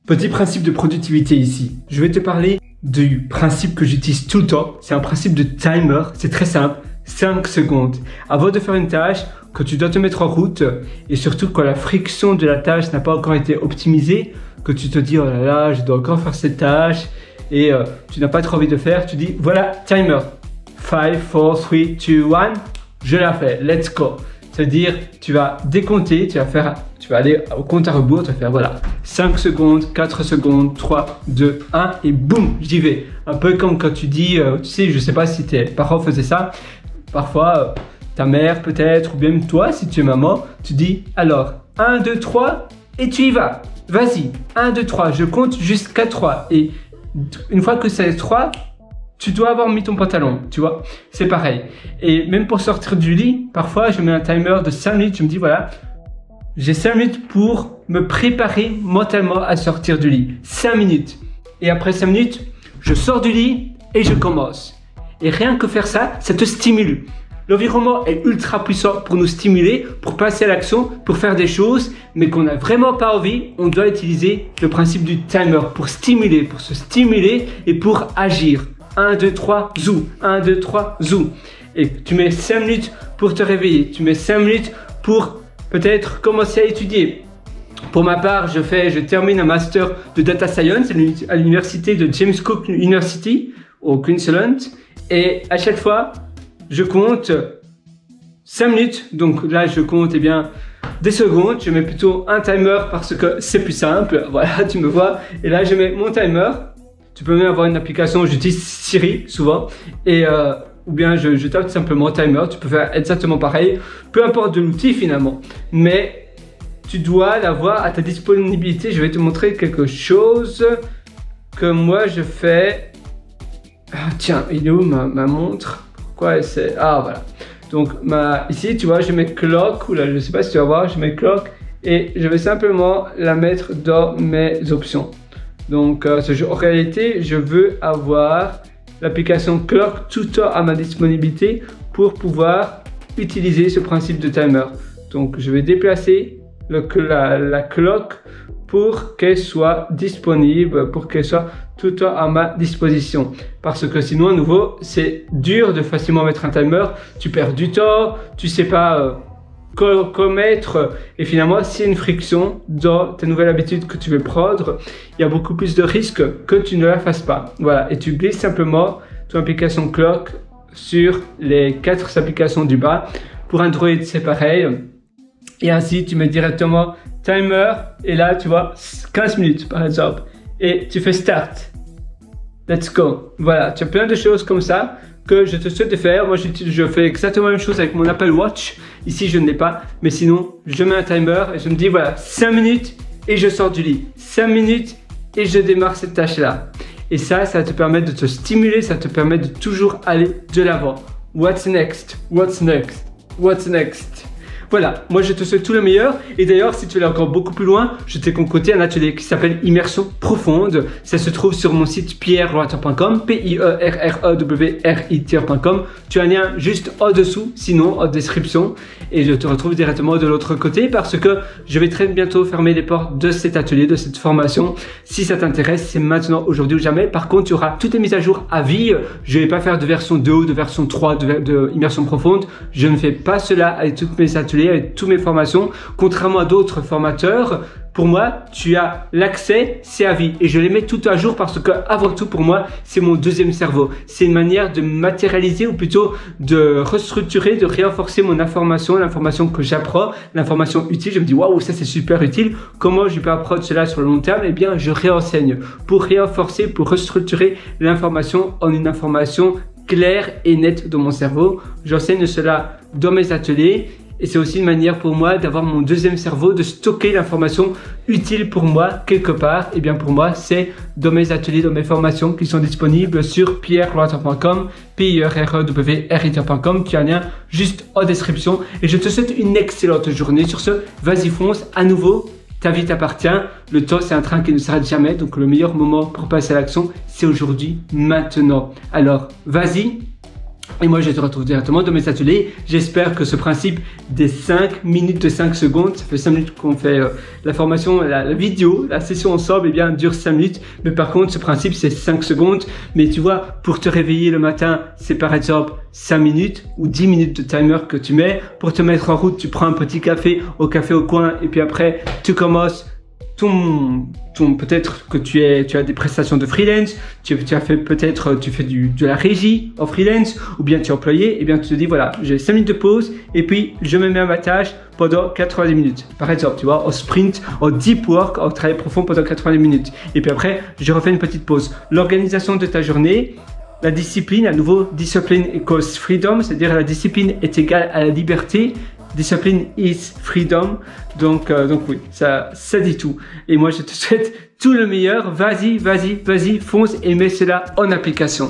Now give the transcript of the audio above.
Petit principe de productivité ici. Je vais te parler du principe que j'utilise tout le temps. C'est un principe de timer. C'est très simple. 5 secondes. Avant de faire une tâche, que tu dois te mettre en route et surtout quand la friction de la tâche n'a pas encore été optimisée, que tu te dis oh là là, je dois encore faire cette tâche et tu n'as pas trop envie de faire, tu dis voilà, timer. 5, 4, 3, 2, 1, je la fais. Let's go. C'est-à-dire, tu vas décompter, tu vas aller au compte à rebours, tu vas faire voilà, 5 secondes, 4 secondes, 3, 2, 1 et boum, j'y vais. Un peu comme quand tu dis, tu sais, je sais pas si tes parents faisaient ça, parfois ta mère peut-être, ou bien toi si tu es maman, tu dis alors 1, 2, 3 et tu y vas. Vas-y, 1, 2, 3, je compte jusqu'à 3 et une fois que c'est 3, tu dois avoir mis ton pantalon, tu vois, c'est pareil. Et même pour sortir du lit, parfois je mets un timer de 5 minutes, je me dis voilà, j'ai 5 minutes pour me préparer mentalement à sortir du lit. 5 minutes. Et après 5 minutes, je sors du lit et je commence. Et rien que faire ça, ça te stimule. L'environnement est ultra puissant pour nous stimuler, pour passer à l'action, pour faire des choses, mais qu'on n'a vraiment pas envie, on doit utiliser le principe du timer pour stimuler, pour se stimuler et pour agir. 1, 2, 3, zou. 1, 2, 3, zou. Et tu mets 5 minutes pour te réveiller. Tu mets 5 minutes pour peut-être commencer à étudier. Pour ma part, je termine un master de data science à l'université de James Cook University au Queensland. Et à chaque fois, je compte 5 minutes. Donc là, je compte des secondes. Je mets plutôt un timer parce que c'est plus simple. Voilà, tu me vois. Et là, je mets mon timer. Tu peux même avoir une application, j'utilise Siri souvent, et ou bien je tape tout simplement timer, tu peux faire exactement pareil, peu importe de l'outil finalement, mais tu dois l'avoir à ta disponibilité. Je vais te montrer quelque chose que moi je fais. Ah, tiens, il est où ma montre? Pourquoi c'est... Ah voilà, donc ici tu vois, je mets clock, ou là je sais pas si tu vas voir, je mets clock, et je vais simplement la mettre dans mes options. Donc en réalité, je veux avoir l'application Clock tout le temps à ma disponibilité pour pouvoir utiliser ce principe de timer. Donc je vais déplacer la clock pour qu'elle soit disponible, pour qu'elle soit tout le temps à ma disposition. Parce que sinon, à nouveau, c'est dur de facilement mettre un timer. Tu perds du temps, tu sais pas... commettre, et finalement s'il y a une friction dans ta nouvelle habitude que tu veux prendre, il y a beaucoup plus de risques que tu ne la fasses pas. Voilà, et tu glisses simplement ton application Clock sur les 4 applications du bas. Pour Android c'est pareil, et ainsi tu mets directement timer, et là tu vois 15 minutes par exemple, et tu fais start, let's go. Voilà, tu as plein de choses comme ça que je te souhaite de faire. Moi je fais exactement la même chose avec mon Apple Watch. Ici je ne l'ai pas, mais sinon je mets un timer et je me dis voilà, 5 minutes et je sors du lit, 5 minutes et je démarre cette tâche là. Et ça te permet de te stimuler, ça te permet de toujours aller de l'avant. What's next? What's next? What's next? Voilà, moi je te souhaite tout le meilleur. Et d'ailleurs, si tu veux aller encore beaucoup plus loin, je t'ai concocté un atelier qui s'appelle Immersion Profonde. Ça se trouve sur mon site pierrewriter.com, pierrewriter.com. Tu as un lien juste en dessous, sinon en description. Et je te retrouve directement de l'autre côté parce que je vais très bientôt fermer les portes de cet atelier, de cette formation. Si ça t'intéresse, c'est maintenant, aujourd'hui ou jamais. Par contre, tu auras toutes les mises à jour à vie. Je ne vais pas faire de version 2 ou de version 3 de Immersion Profonde. Je ne fais pas cela avec toutes mes ateliers, avec toutes mes formations. Contrairement à d'autres formateurs, pour moi, tu as l'accès, c'est à vie. Et je les mets tout à jour parce que, avant tout, pour moi, c'est mon deuxième cerveau. C'est une manière de matérialiser ou plutôt de restructurer, de renforcer mon information, l'information que j'apprends, l'information utile. Je me dis, waouh, ça c'est super utile. Comment je peux apprendre cela sur le long terme? Eh bien, je réenseigne pour renforcer, pour restructurer l'information en une information claire et nette dans mon cerveau. J'enseigne cela dans mes ateliers. Et c'est aussi une manière pour moi d'avoir mon deuxième cerveau, de stocker l'information utile pour moi quelque part. Et bien pour moi, c'est dans mes ateliers, dans mes formations qui sont disponibles sur pierrewriter.com, pierrewriter.com. Tu as un lien juste en description. Et je te souhaite une excellente journée. Sur ce, vas-y fonce. À nouveau, ta vie t'appartient. Le temps, c'est un train qui ne s'arrête jamais. Donc le meilleur moment pour passer à l'action, c'est aujourd'hui, maintenant. Alors, vas-y. Et moi, je te retrouve directement dans mes ateliers. J'espère que ce principe des 5 minutes de 5 secondes, ça fait 5 minutes qu'on fait la formation, la vidéo, la session ensemble, eh bien, dure 5 minutes. Mais par contre, ce principe, c'est 5 secondes. Mais tu vois, pour te réveiller le matin, c'est par exemple 5 minutes ou 10 minutes de timer que tu mets. Pour te mettre en route, tu prends un petit café au coin et puis après, tu commences peut-être que tu as des prestations de freelance, tu fais de la régie en freelance, ou bien tu es employé, et bien tu te dis voilà, j'ai 5 minutes de pause, et puis je me mets à ma tâche pendant 90 minutes. Par exemple, tu vois, en sprint, en deep work, en travail profond pendant 90 minutes. Et puis après, je refais une petite pause. L'organisation de ta journée, la discipline, à nouveau, discipline equals freedom, c'est-à-dire la discipline est égale à la liberté. Discipline is freedom. Donc oui, ça dit tout. Et moi, je te souhaite tout le meilleur. Vas-y, fonce et mets cela en application.